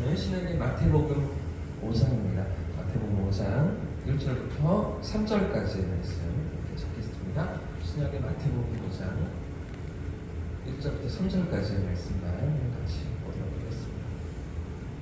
말씀은 신약의 마태복음 5장입니다. 마태복음 5장 1절부터 3절까지의 말씀 이렇게 적겠습니다. 신약의 마태복음 5장 1절부터 3절까지의 말씀만 같이 보도록 하겠습니다.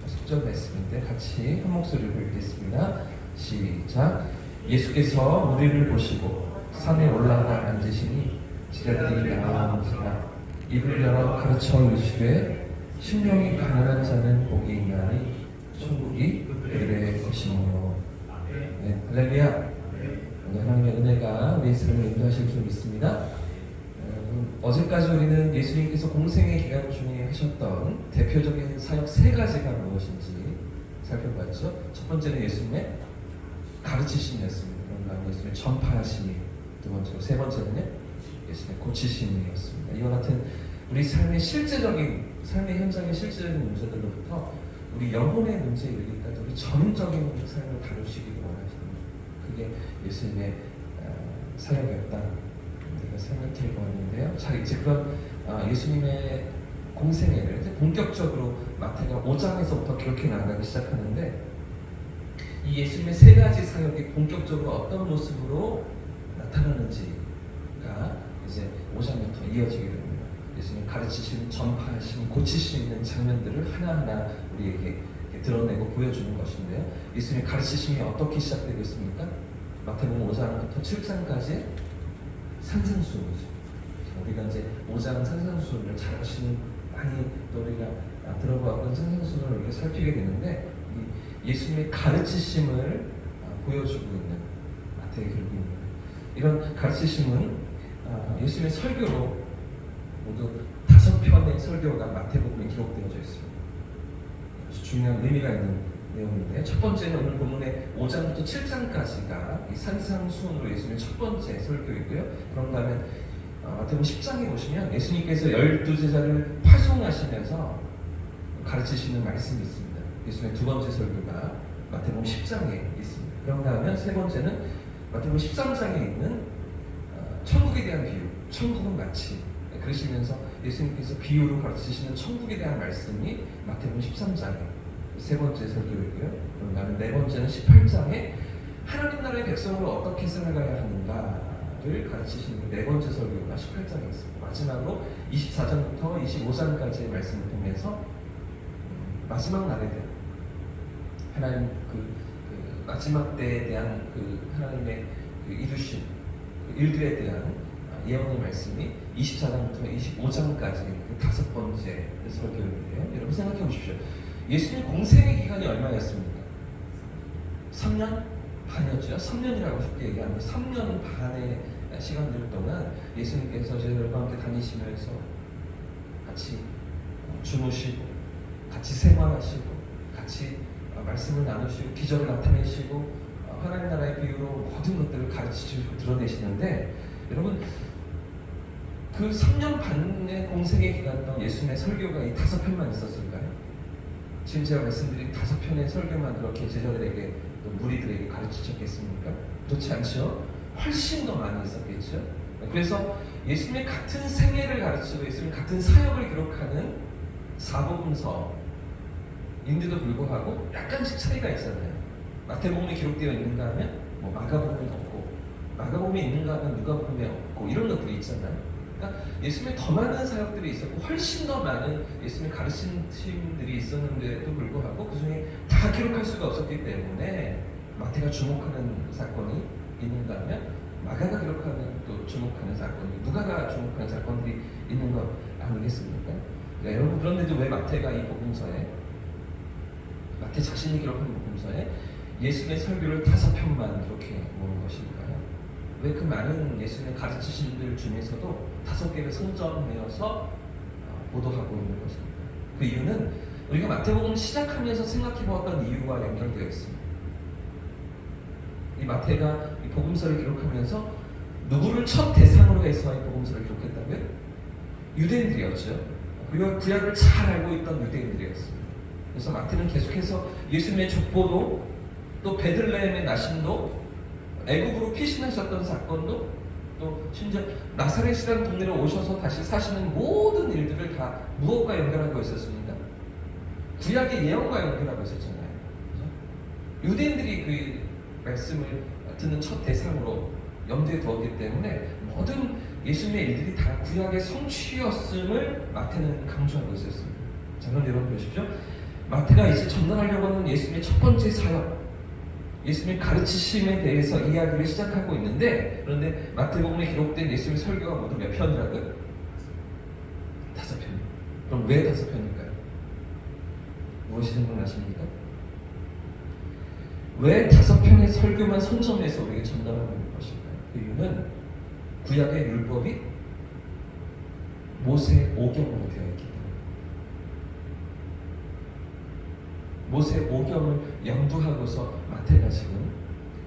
10절 말씀인데 같이 한 목소리로 읽겠습니다. 시작. 예수께서 무리를 보시고 산에 올라가 앉으시니 제자들이 나오는지라 입을 열어 가르쳐 이르시되 심령이 가난한 자는 복이 있나니 천국이 그들의 것이므로. 네, 할렐루야. 오늘 하나님의 은혜가 우리 삶을 인도하실 줄 믿습니다. 어제까지 우리는 예수님께서 공생의 기간 중에 하셨던 대표적인 사역 세 가지가 무엇인지 살펴봤죠. 첫 번째는 예수님의 가르치심이었습니다. 그런 다음에 예수님의 전파하심이 두 번째로, 세 번째는요 예수님의 고치심이었습니다. 이와 같은 우리 삶의 실제적인 삶의 현장의 실제적인 문제들로부터 우리 영혼의 문제에 이르기까지 우리 전적인 삶을 다루시기를 원하십니다. 그게 예수님의 사역이었다. 우리가 생각해 보았는데요. 자, 이제 그런 예수님의 공생애를 이제 본격적으로 마태가 5장에서부터 기록해 나가기 시작하는데, 이 예수님의 세 가지 사역이 본격적으로 어떤 모습으로 나타나는지가 이제 5장부터 이어지게 됩니다. 예수님 가르치시는, 전파하시는, 고치시는 장면들을 하나하나 우리에게 드러내고 보여주는 것인데요. 예수님의 가르치심이 어떻게 시작되고 있습니까? 마태복음 5장부터 7장까지 산상수훈이죠. 우리가 이제 5장 산상수훈을 잘 아시는, 많이 또 우리가 들어봤던 산상수훈을 이렇게 살피게 되는데, 예수님의 가르치심을 보여주고 있는 마태의 기록입니다. 이런 가르치심은 예수님의 설교로 모두 5편의 설교가 마태복음에 기록되어져 있습니다. 아주 중요한 의미가 있는 내용인데, 첫 번째는 오늘 본문의 5장부터 7장까지가 이 산상수훈으로 예수님의 첫 번째 설교이고요. 그런가 하면 마태복음 10장에 보시면 예수님께서 12제자를 파송하시면서 가르치시는 말씀이 있습니다. 예수님의 두 번째 설교가 마태복음 10장에 있습니다. 그런가 하면 세 번째는 마태복음 13장에 있는 천국에 대한 비유, 천국은 마치, 그러시면서 예수님께서 비유로 가르치시는 천국에 대한 말씀이 마태복음 13장에 세 번째 설교이고요. 그런가 하면 네 번째는 18장에 하나님 나라의 백성으로 어떻게 살아가야 하는가를 가르치시는 네 번째 설교가 18장에 있습니다. 마지막으로 24장부터 25장까지의 말씀을 통해서 마지막 날에 대한 하나님 그 마지막 때에 대한 하나님의 이루신 일들에 대한 예언의 말씀이 24장부터 25장까지 다섯 번째 설교인데요. 여러분 생각해 보십시오. 예수님 공생의 기간이 얼마였습니까? 3년 반이었죠. 3년이라고 쉽게 얘기하면 3년 반의 시간들 동안 예수님께서 제자들과 함께 다니시면서 같이 주무시고, 같이 생활하시고, 같이 말씀을 나누시고, 기적을 나타내시고, 하나님 나라의 비유로 모든 것들을 가르치시고 드러내시는데, 여러분 그 3년 반의 공생의 기간 동안 예수님의 설교가 이 5편만 있었을까요? 지금 제가 말씀드린 5편의 설교만 그렇게 제자들에게, 또 무리들에게 가르치셨겠습니까? 그렇지 않죠? 훨씬 더 많이 있었겠죠? 그래서 예수님의 같은 생애를 가르치고 예수님의 같은 사역을 기록하는 사복음서인데도 불구하고 약간씩 차이가 있잖아요. 마태복음에 기록되어 있는가 하면 마가복음에 없고, 마가복음에 있는가 하면 누가복음에 없고, 이런 것들이 있잖아요. 그러니까 예수님의 더 많은 사역들이 있었고, 훨씬 더 많은 예수님의 가르침들이 있었는데도 불구하고 그 중에 다 기록할 수가 없었기 때문에 마태가 주목하는 사건이 있는가 하면 마가가 기록하는, 또 주목하는 사건이, 누가가 주목하는 사건들이 있는 것 아니겠습니까? 네, 여러분, 그런데도 왜 마태가 이 복음서에, 마태 자신이 기록한 복음서에 예수님의 설교를 5편만 그렇게 모은 것일까요? 왜 그 많은 예수님의 가르치신 들 중에서도 5개를 선점하여서 보도하고 있는 것입니까? 그 이유는 우리가 마태복음 시작하면서 생각해 보았던 이유와 연결되어 있습니다. 이 마태가 이 복음서를 기록하면서 누구를 첫 대상으로 해서 이 복음서를 기록했다고요? 유대인들이었죠. 그리고 구약을 잘 알고 있던 유대인들이었습니다. 그래서 마태는 계속해서 예수님의 족보도, 또 베들레헴의 나심도, 애굽으로 피신하셨던 사건도, 또 심지어 나사렛이라는 동네로 오셔서 다시 사시는 모든 일들을 다 무엇과 연결하고 있었습니까? 구약의 예언과 연결하고 있었잖아요. 그죠? 유대인들이 그 말씀을 듣는 첫 대상으로 염두에 두었기 때문에 모든 예수님의 일들이 다 구약의 성취였음을 마태는 강조하고 있었습니다. 자, 그럼 여러분 보십시오. 마태가 이제 전달하려고 하는 예수님의 첫 번째 사역, 예수님의 가르치심에 대해서 이야기를 시작하고 있는데, 그런데 마태복음에 기록된 예수님의 설교가 모두 몇 편이라고요? 5편. 그럼 왜 5편일까요? 무엇이 생각나십니까? 왜 5편의 설교만 선점해서 우리에게 전달하고 있는 것일까요? 그 이유는 구약의 율법이 모세 오경으로 되어 있기 때문에, 모세 오경을 염두하고서 마태가 지금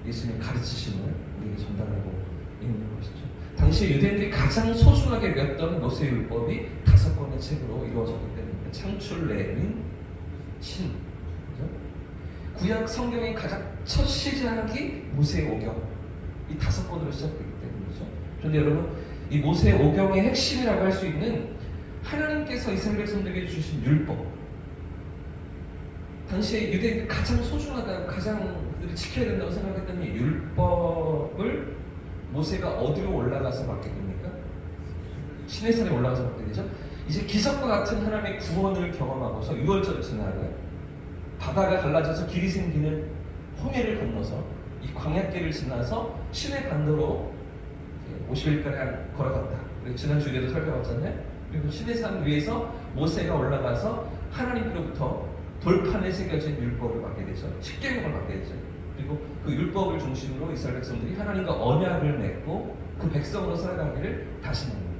예수님의 가르치심을 우리에게 전달하고 있는 것이죠. 당시 유대인들이 가장 소중하게 여겼던 모세 율법이 5권의 책으로 이루어졌기 때문에 창출, 레민, 신, 그죠? 구약 성경의 가장 첫 시작이 모세 오경, 이 5권으로 시작되기 때문이죠. 그런데 여러분, 이 모세 오경의 핵심이라고 할 수 있는 하나님께서 이스라엘 백성들에게 주신 율법, 당시에 유대인들이 가장 소중하다, 가장 그들이 지켜야 된다고 생각했던 이 율법을 모세가 어디로 올라가서 받게 됩니까? 시내산에 올라가서 받게 되죠. 이제 기적과 같은 하나님의 구원을 경험하고서 유월절을 지나고요, 바다가 갈라져서 길이 생기는 홍해를 건너서 이 광야길을 지나서 시내 반도로 50일가량 걸어갔다. 우리 지난 주일에도 살펴봤잖아요. 그리고 시내산 위에서 모세가 올라가서 하나님께로부터 돌판에 새겨진 율법을 받게 되죠. 십계명을 받게 되죠. 그리고 그 율법을 중심으로 이스라엘 백성들이 하나님과 언약을 맺고 그 백성으로 살아가기를 다시 납니다.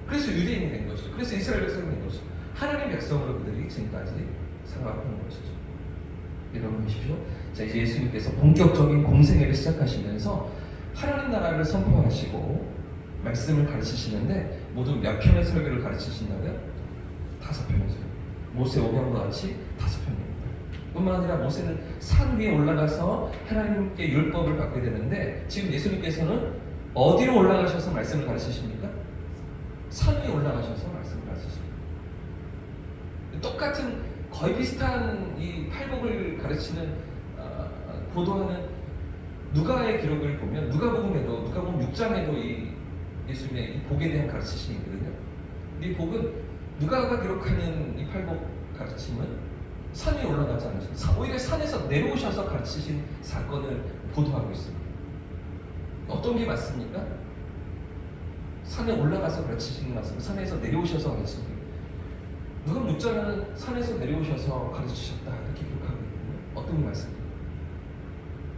그래서 유대인이 된 것이죠. 그래서 이스라엘 백성이 된 것이죠. 하나님의 백성으로 그들이 지금까지 살아가는 것이죠. 여러분 보십시오. 자, 이제 예수님께서 본격적인 공생애를 시작하시면서 하나님 나라를 선포하시고 말씀을 가르치시는데 모두 몇 편의 설교를 가르치신다고요? 5편의 설교. 모세 오경과 같이 5편입니다. 뿐만 아니라 모세는 산 위에 올라가서 하나님께 율법을 받게 되는데, 지금 예수님께서는 어디로 올라가셔서 말씀을 가르치십니까? 산 위에 올라가셔서 말씀을 가르치십니다. 똑같은 거의 비슷한 이 팔복을 가르치는 보도하는 누가의 기록을 보면 누가복음에도, 누가복음 6장에도 이 예수님의 이 복에 대한 가르치심이 있거든요. 이 복은 누가가 기록하는 이 팔복 가르침은 산 위에 올라가지 않으십니다. 오히려 산에서 내려오셔서 가르치신 사건을 보도하고 있습니다. 어떤 게 맞습니까? 산에 올라가서 가르치시는 게 맞습니다. 산에서 내려오셔서 가르치는 게. 누가 6장에는 산에서 내려오셔서 가르치셨다 이렇게 기록하고 있거든요. 어떤 게 맞습니까?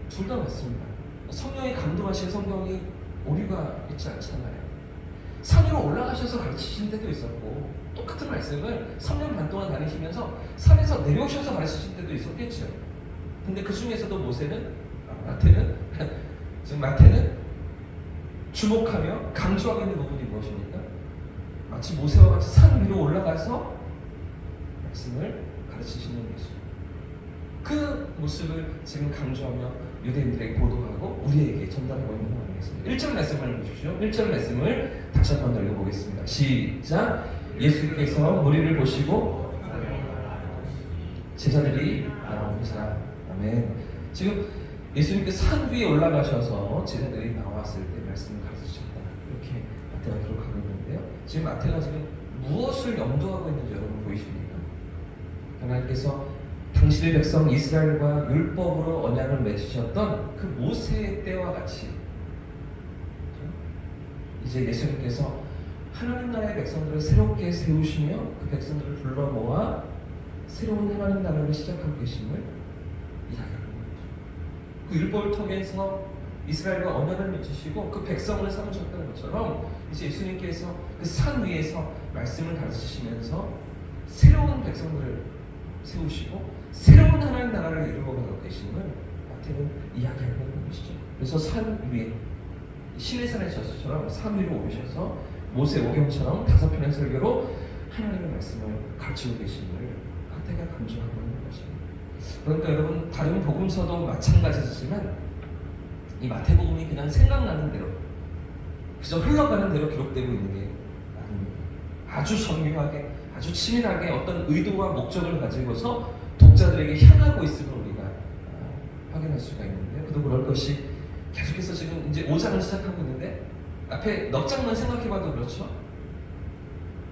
둘 다 맞습니다. 성령이 감동하신 성경이 오류가 있지 않잖아요. 산 위로 올라가셔서 가르치신 때도 있었고, 똑같은 말씀을 3년 반 동안 다니시면서 산에서 내려오셔서 가르치신 때도 있었겠죠. 근데 그 중에서도 마태는 주목하며 강조하고 있는 부분이 무엇입니까? 마치 모세와 같이 산 위로 올라가서 말씀을 가르치시는 것이죠. 그 모습을 지금 강조하며 유대인들에게 보도하고 우리에게 전달하고 있는 거 아니겠습니까? 1절 말씀을 보십시오. 1절 말씀을 다시 한번 읽어보겠습니다. 시작! 예수께서 무리를 보시고 제자들이 나옵니다. 아멘. 지금 예수님께서 산 위에 올라가셔서 제자들이 나왔을 때 말씀을 가르치셨다, 이렇게 마태가 기록하고 있는데요. 지금 마태가 지금 무엇을 염두하고 있는지 여러분 보이십니까? 하나님께서 당신의 백성 이스라엘과 율법으로 언약을 맺으셨던 그 모세의 때와 같이 이제 예수님께서 하나님 나라의 백성들을 새롭게 세우시며 그 백성들을 불러 모아 새로운 하나님 나라를 시작하고 계심을 이야기하는 거죠. 그 율법을 통해서 이스라엘과 언약을 맺으시고 그 백성을 삼으셨던 것처럼 이제 예수님께서 그 산 위에서 말씀을 가르치시면서 새로운 백성들을 세우시고 새로운 하나님 나라를 이루어가고 계심을 마태는 이야기하고 있는 것이죠. 그래서 산 위에 시내산에 졌처럼 산 위로 오르셔서 모세 오경처럼 5편의 설교로 하나님의 말씀을 가르치고 계심을 마태가 강조하고 있는 것입니다. 그러니까 여러분, 다른 복음서도 마찬가지지만 이 마태복음이 그냥 생각나는 대로, 그저 흘러가는 대로 기록되고 있는 게 아닙니다. 아주 정교하게 아주 치밀하게 어떤 의도와 목적을 가지고서 독자들에게 향하고 있음을 우리가 확인할 수가 있는데요. 그도 그럴 것이 계속해서 지금 이제 5장을 시작하고 있는데 앞에 넉 장만 생각해봐도 그렇죠.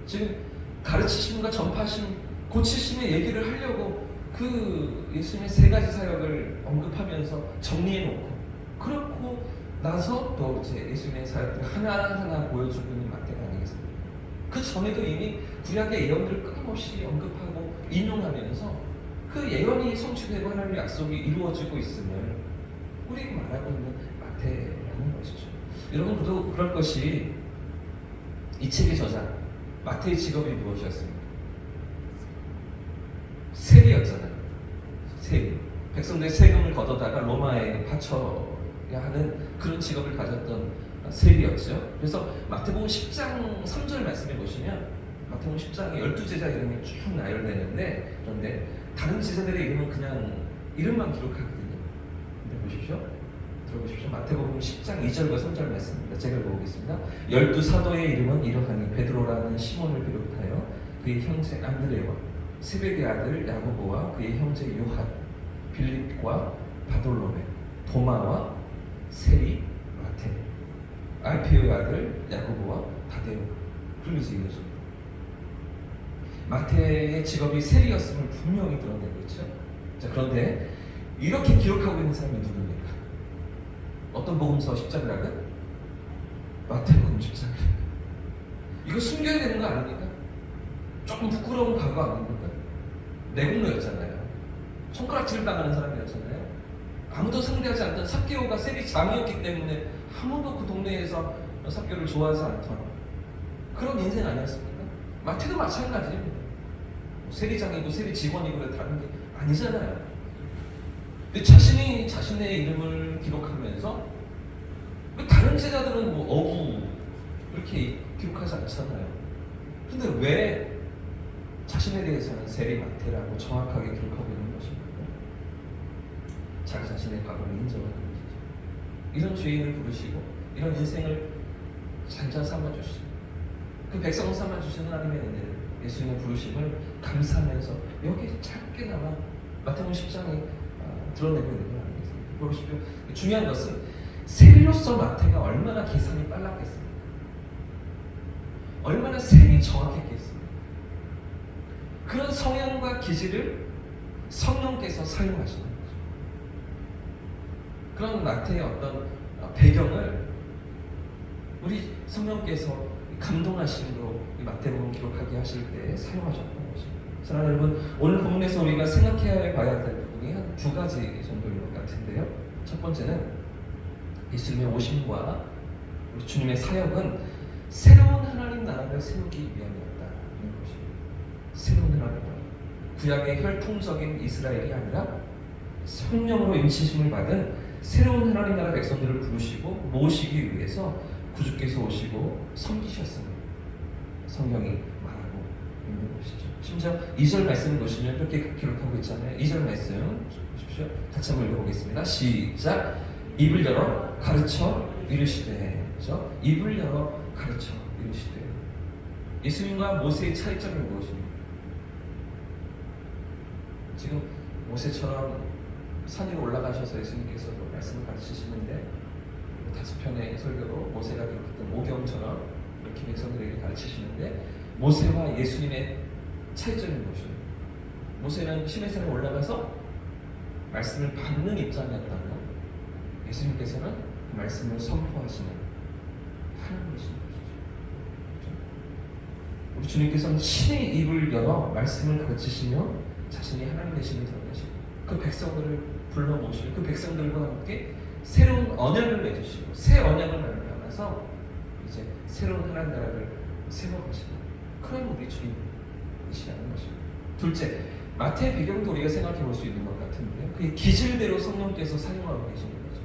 지금 가르치심과 전파심, 고치심의 얘기를 하려고 그 예수님의 세 가지 사역을 언급하면서 정리해놓고 그렇고 나서 또 이제 예수님의 사역을 하나하나 보여주고 있는 마태가 아니겠습니까? 그 전에도 이미 구약의 예언들을 끊임없이 언급하고 인용하면서 그 예언이 성취되고 하나님의 약속이 이루어지고 있음을 우리에게 말하고 있는 마태라는 것이죠. 여러분, 그도 그럴 것이 이 책의 저자 마태의 직업이 무엇이었습니까? 세리였잖아요. 세리. 백성들의 세금을 걷어다가 로마에 바쳐야 하는 그런 직업을 가졌던 세리였죠. 그래서 마태복음 10장 3절 말씀해 보시면 마태복음 10장에 12제자 이름이 쭉 나열되는데 그런데 다른 제자들의 이름은 그냥 이름만 기록하거든요. 근데 보십시오. 들어보십시오. 마태복음 10장 2절과 3절 말씀입니다. 제가 읽어보겠습니다. 12사도의 이름은 이러하니 베드로라는 시몬을 비롯하여 그의 형제 안드레와 세베의 아들 야고보와 그의 형제 요한, 빌립과 바돌로메, 도마와 세리, 마태, 알페오의 아들 야고보와 다데오. 그러면서 이어집니다. 마태의 직업이 세리였음을 분명히 드러내고 있죠. 자, 그런데 이렇게 기록하고 있는 사람이 누굽니까? 어떤 복음서 10장이라고요? 마태복음 10장. 이거 숨겨야 되는 거 아닙니까? 조금 부끄러운 과거 아닙니까? 내공로였잖아요. 손가락질 당하는 사람이었잖아요. 아무도 상대하지 않던 삭개오가 세리장이었기 때문에 아무도 그 동네에서 삭개오를 좋아하지 않던 그런 인생 아니었습니까? 마태도 마찬가지입니다. 세리장이고 세리 직원이고 다른 게 아니잖아요. 근데 자신이 자신의 이름을 기록하면서 다른 제자들은 뭐 어부 이렇게 기록하지 않잖아요. 근데 왜 자신에 대해서는 세리 마태라고 정확하게 기록하고 있는 것입니까? 자기 자신의 과거를 인정하는 것이죠. 이런 죄인을 부르시고 이런 인생을 잔잔 삼아주시고 그 백성을 삼아주시는 하나님의 은혜를 예수님의 부르심을 감사하면서 여기 짧게나마 마태복음 10장에 드러내고 있는 건 아니겠습니까? 보십시오. 중요한 것은 세리로서 마태가 얼마나 계산이 빨랐겠습니까? 얼마나 셈이 정확했겠습니까? 그런 성향과 기질을 성령께서 사용하시는 거죠. 그런 마태의 어떤 배경을 우리 성령께서 감동하심으로 마태복음 기록하게 하실 때 사용하셨던 것입니다. 사랑하는 여러분, 오늘 본문에서 우리가 생각해야 봐야 될 부분이 한 두 가지 정도인 것 같은데요. 첫 번째는 예수님의 오심과 우리 주님의 사역은 새로운 하나님 나라를 세우기 위함이었다는 것입니다. 새로운 하나님 나라. 구약의 혈통적인 이스라엘이 아니라 성령으로 임치심을 받은 새로운 하나님 나라 백성들을 부르시고 모시기 위해서 구주께서 오시고 섬기셨습니다. 성경이 말하고 있는 것이죠. 심지어 2절 말씀을 보시면 이렇게 기록하고 있잖아요. 2절 말씀 보십시오. 같이 한번 읽어보겠습니다. 시작. 입을 열어 가르쳐 이르시되. 그렇죠? 입을 열어 가르쳐 이르시되. 예수님과 모세의 차이점이 무엇입니까? 지금 모세처럼 산 위로 올라가셔서 예수님께서 말씀을 가르치시는데 5편의 설교로 모세가 기록했던 오경처럼 이렇게 백성들에게 가르치시는데 모세와 예수님의 차이점이 무엇이에요? 모세는 시내산에 올라가서 말씀을 받는 입장이었다면 예수님께서는 그 말씀을 선포하시는 하나님이신 것이죠. 우리 주님께서는 신의 입을 열어 말씀을 가르치시며 자신이 하나님 되심을 드러내시고 그 백성들을 불러 모시고 그 백성들과 함께 새로운 언약을 맺으시고 새 언약을 만들어서 이제 새로운 하나님 나라를 세워가시는 그런 우리 주님이시라는 것입니다. 둘째, 마태의 배경도 우리가 생각해 볼 수 있는 것 같은데요. 그의 기질대로 성령께서 사용하고 계시는 거죠.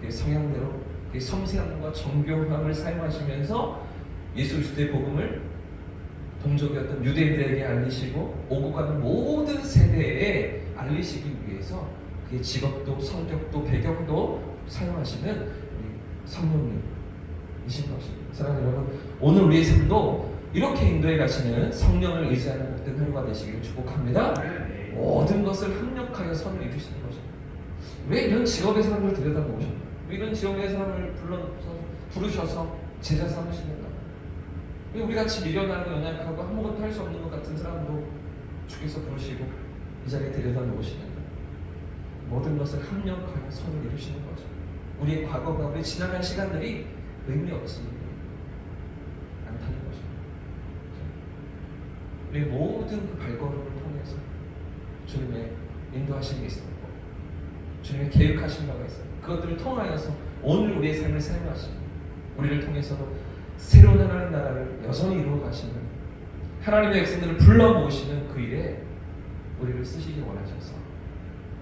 그의 성향대로 그의 섬세함과 정교함을 사용하시면서 예수 그리스도의 복음을 동족이었던 유대인들에게 알리시고 오고 가는 모든 세대에 알리시기 위해서 그의 직업도 성격도 배경도 사용하시는 우리 성령님이신 것입니다. 사랑하는 여러분, 오늘 우리의 삶도 이렇게 인도해 가시는 성령을 의지하는 복된 하루가 되시기를 축복합니다. 모든 것을 합력하여 선을 이루시는 것입니다. 왜 이런 직업의 사람을 들여다보셨나요? 왜 이런 직업의 사람을 부르셔서 제자 삼으시는가? 왜 우리 같이 미련하고 연약하고 아무것도 할 수 없는 것 같은 사람도 주께서 부르시고 이 자리에 들여다 놓으시는가? 모든 것을 합력하여 선을 이루시는 거죠. 우리의 과거가, 우리 지나간 시간들이 의미 없지 않다는 거죠. 우리의 모든 그 발걸음을 통해서 주님의 인도하심이 있었고 주님의 계획하신 바가 있어요. 그것들을 통하여서 오늘 우리의 삶을 사용하시고 우리를 통해서도 새로운 하나님의 나라를 여전히 이루어 가시는 하나님의 백성들을 불러 모으시는 그 일에 우리를 쓰시기 원하셔서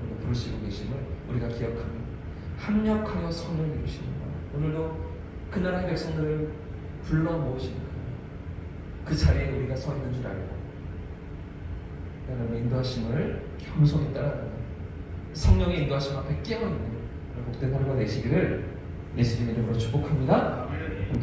오늘 부르시고 계심을 우리가 기억하며 합력하여 선을 이루시는 거예요. 오늘도 그 나라의 백성들을 불러 모으시는 그 자리에 우리가 서 있는 줄 알고 하나님의 인도하심을 겸손히 따라가는 성령의 인도하심 앞에 깨어있는 복된 하루가 되시기를 예수님 이름으로 축복합니다.